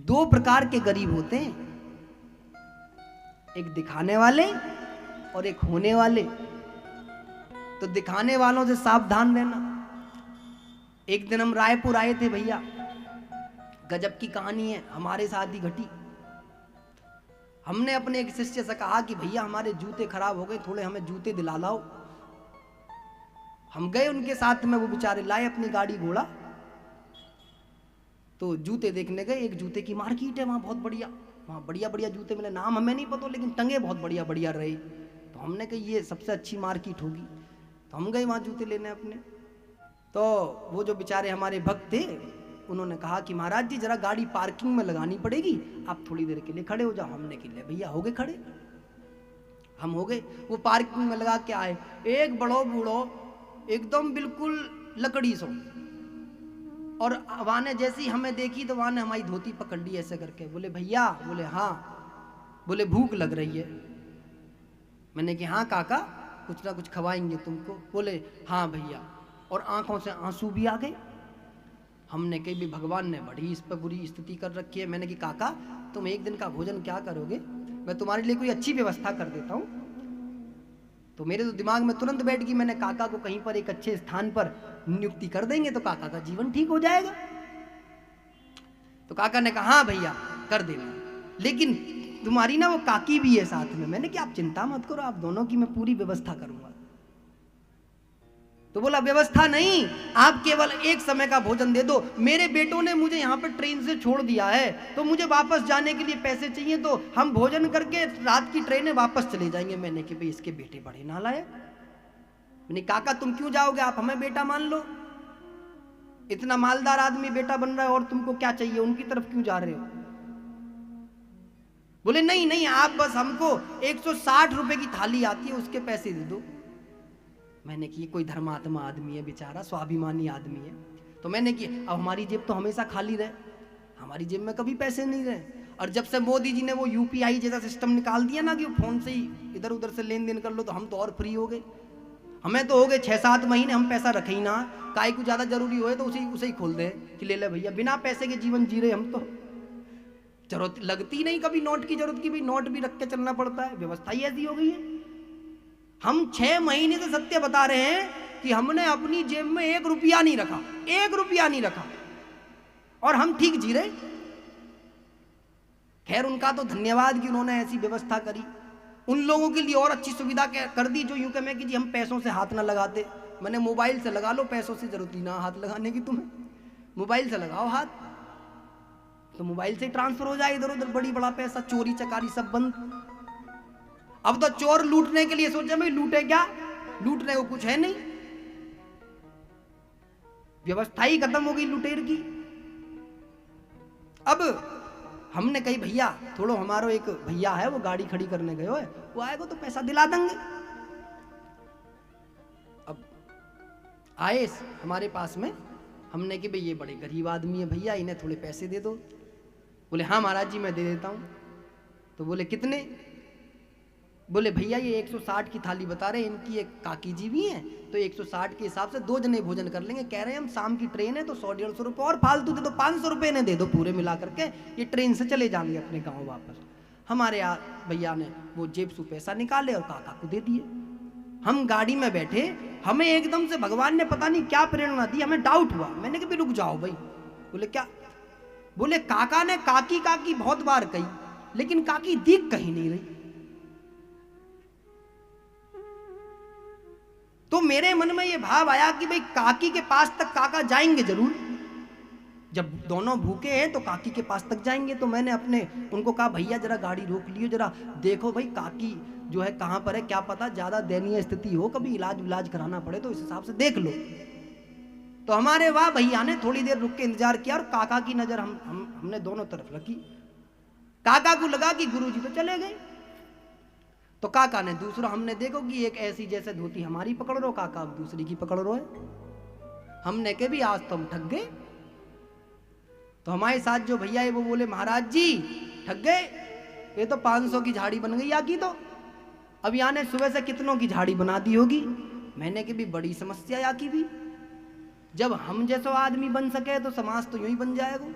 दो प्रकार के गरीब होते हैं, एक दिखाने वाले और एक होने वाले। तो दिखाने वालों से सावधान रहना। एक दिन हम रायपुर आए थे भैया, गजब की कहानी है, हमारे साथ ही घटी। हमने अपने एक शिष्य से कहा कि भैया हमारे जूते खराब हो गए, थोड़े हमें जूते दिला लाओ। हम गए उनके साथ में, वो बेचारे लाए अपनी गाड़ी घोड़ा, तो जूते देखने गए। एक जूते की मार्केट है वहाँ, बहुत बढ़िया, वहाँ बढ़िया बढ़िया जूते मिले, नाम हमें नहीं पता लेकिन टंगे बहुत बढ़िया बढ़िया रहे। तो हमने कहा ये सबसे अच्छी मार्केट होगी, तो हम गए वहाँ जूते लेने अपने। तो वो जो बेचारे हमारे भक्त थे, उन्होंने कहा कि महाराज जी जरा गाड़ी पार्किंग में लगानी पड़ेगी, आप थोड़ी देर के लिए खड़े हो जाओ। हमने कहा भैया हो गए खड़े, हम हो गए। वो पार्किंग में लगा के आए, एक बड़ो बूढ़ो एकदम बिल्कुल लकड़ी सो, और वहाँ ने जैसी हमें देखी तो वहाँ ने हमारी धोती पकड़ ली ऐसे करके, बोले भैया, बोले हाँ, बोले भूख लग रही है। मैंने कहा हाँ काका, कुछ ना कुछ खवाएंगे तुमको। बोले हाँ भैया, और आंखों से आंसू भी आ गए। हमने कही भी भगवान ने बड़ी इस पर बुरी स्थिति कर रखी है। मैंने कहा काका तुम एक दिन का भोजन क्या करोगे, मैं तुम्हारे लिए कोई अच्छी व्यवस्था कर देता हूँ। तो मेरे तो दिमाग में तुरंत बैठ गई, मैंने काका को कहीं पर एक अच्छे स्थान पर नियुक्ति कर देंगे तो काका का जीवन ठीक हो जाएगा। तो काका ने कहा हाँ भैया कर देना, लेकिन तुम्हारी ना वो काकी भी है साथ में। मैंने कहा आप चिंता मत करो, आप दोनों की मैं पूरी व्यवस्था करूंगा। तो बोला व्यवस्था नहीं, आप केवल एक समय का भोजन दे दो। मेरे बेटों ने मुझे यहाँ पर ट्रेन से छोड़ दिया है, तो मुझे वापस जाने के लिए पैसे चाहिए, तो हम भोजन करके रात की ट्रेन में वापस चले जाएंगे। मैंने कि भाई इसके बेटे बड़े नालायक। मैंने काका तुम क्यों जाओगे, आप हमें बेटा मान लो, इतना मालदार आदमी बेटा बन रहा है और तुमको क्या चाहिए, उनकी तरफ क्यों जा रहे हो। बोले नहीं नहीं, आप बस हमको 160 रुपए की थाली आती है उसके पैसे दे दो। मैंने की कोई धर्मात्मा आदमी है बेचारा, स्वाभिमानी आदमी है। तो मैंने की अब हमारी जेब तो हमेशा खाली रहे, हमारी जेब में कभी पैसे नहीं रहे। और जब से मोदी जी ने वो यूपीआई जैसा सिस्टम निकाल दिया ना कि फोन से ही इधर उधर से लेन देन कर लो, तो हम तो और फ्री हो गए। हमें तो हो गए 6-7 महीने हम पैसा रखे ही ना, काय को ज्यादा जरूरी हो तो उसे ही खोल दे कि ले ले भैया। बिना पैसे के जीवन जी रहे हम तो, जरूरत लगती नहीं कभी नोट की जरूरत की, भाई नोट भी रख के चलना पड़ता है, व्यवस्था ही ऐसी हो गई है। हम 6 महीने से सत्य बता रहे हैं कि हमने अपनी जेब में 1 रुपया नहीं रखा, 1 रुपया नहीं रखा, और हम ठीक जी रहे। खैर उनका तो धन्यवाद कि उन्होंने ऐसी व्यवस्था करी। उन लोगों के लिए और अच्छी सुविधा कर दी जो यूं कहें कि जी हम पैसों से हाथ ना लगाते। मैंने मोबाइल से लगा लो, पैसों से जरूरत ही ना हाथ लगाने की, तुम्हें मोबाइल से लगाओ हाथ, तो मोबाइल से ट्रांसफर हो जाए इधर उधर बड़ी बड़ा पैसा। चोरी चकारी सब बंद। अब तो चोर लूटने के लिए सोचे भाई लूटे क्या, लूटने को कुछ है नहीं, व्यवस्था ही खत्म हो गई लुटेर की। अब हमने कही भैया थोड़ो, हमारो एक भैया है वो गाड़ी खड़ी करने गए है, वो आएगा तो पैसा दिला देंगे। अब आए हमारे पास में, हमने कि भाई ये बड़े गरीब आदमी है भैया, इन्हें थोड़े पैसे दे दो। बोले हाँ महाराज जी मैं दे देता हूं। तो बोले कितने, बोले भैया ये 160 की थाली बता रहे हैं, इनकी एक काकी जी भी हैं, तो 160 के हिसाब से 2 जने भोजन कर लेंगे। कह रहे हैं हम शाम की ट्रेन है तो 100-150 रुपये और फालतू दे दो, 500 रुपये ने दे दो पूरे मिला करके, ये ट्रेन से चले जाएंगे अपने गाँव वापस। हमारे भैया ने वो जेब से पैसा निकाले और काका को दे दिए। हम गाड़ी में बैठे, हमें एकदम से भगवान ने पता नहीं क्या प्रेरणा दी, हमें डाउट हुआ। मैंने कहा रुक जाओ भाई। बोले क्या, बोले काका ने काकी काकी बहुत बार कही, लेकिन काकी दिख कहीं नहीं रही। तो मेरे मन में ये भाव आया कि भाई काकी के पास तक काका जाएंगे जरूर, जब दोनों भूखे हैं तो काकी के पास तक जाएंगे। तो मैंने अपने उनको कहा भैया जरा गाड़ी रोक लियो, जरा देखो भाई काकी जो है कहाँ पर है, क्या पता ज्यादा दयनीय स्थिति हो, कभी इलाज कराना पड़े तो इस हिसाब से देख लो। तो हमारे वाह भैया ने थोड़ी देर रुक के इंतजार किया और काका की नजर हमने दोनों तरफ रखी। काका को लगा कि गुरुजी तो चले गए, तो काका ने दूसरा, हमने देखो कि एक ऐसी जैसे धोती हमारी पकड़ रो, काका अब दूसरी की पकड़ रो है। हमने कहा भी आज तो हम ठग गए। तो हमारे साथ जो भैया है वो बोले महाराज जी ठग गए, ये तो 500 की झाड़ी बन गई आकी, तो अब यहाँ ने सुबह से कितनों की झाड़ी बना दी होगी। मैंने कहा भी बड़ी समस्या आकी भी, जब हम जैसा आदमी बन सके तो समाज तो यूं ही बन जाएगा।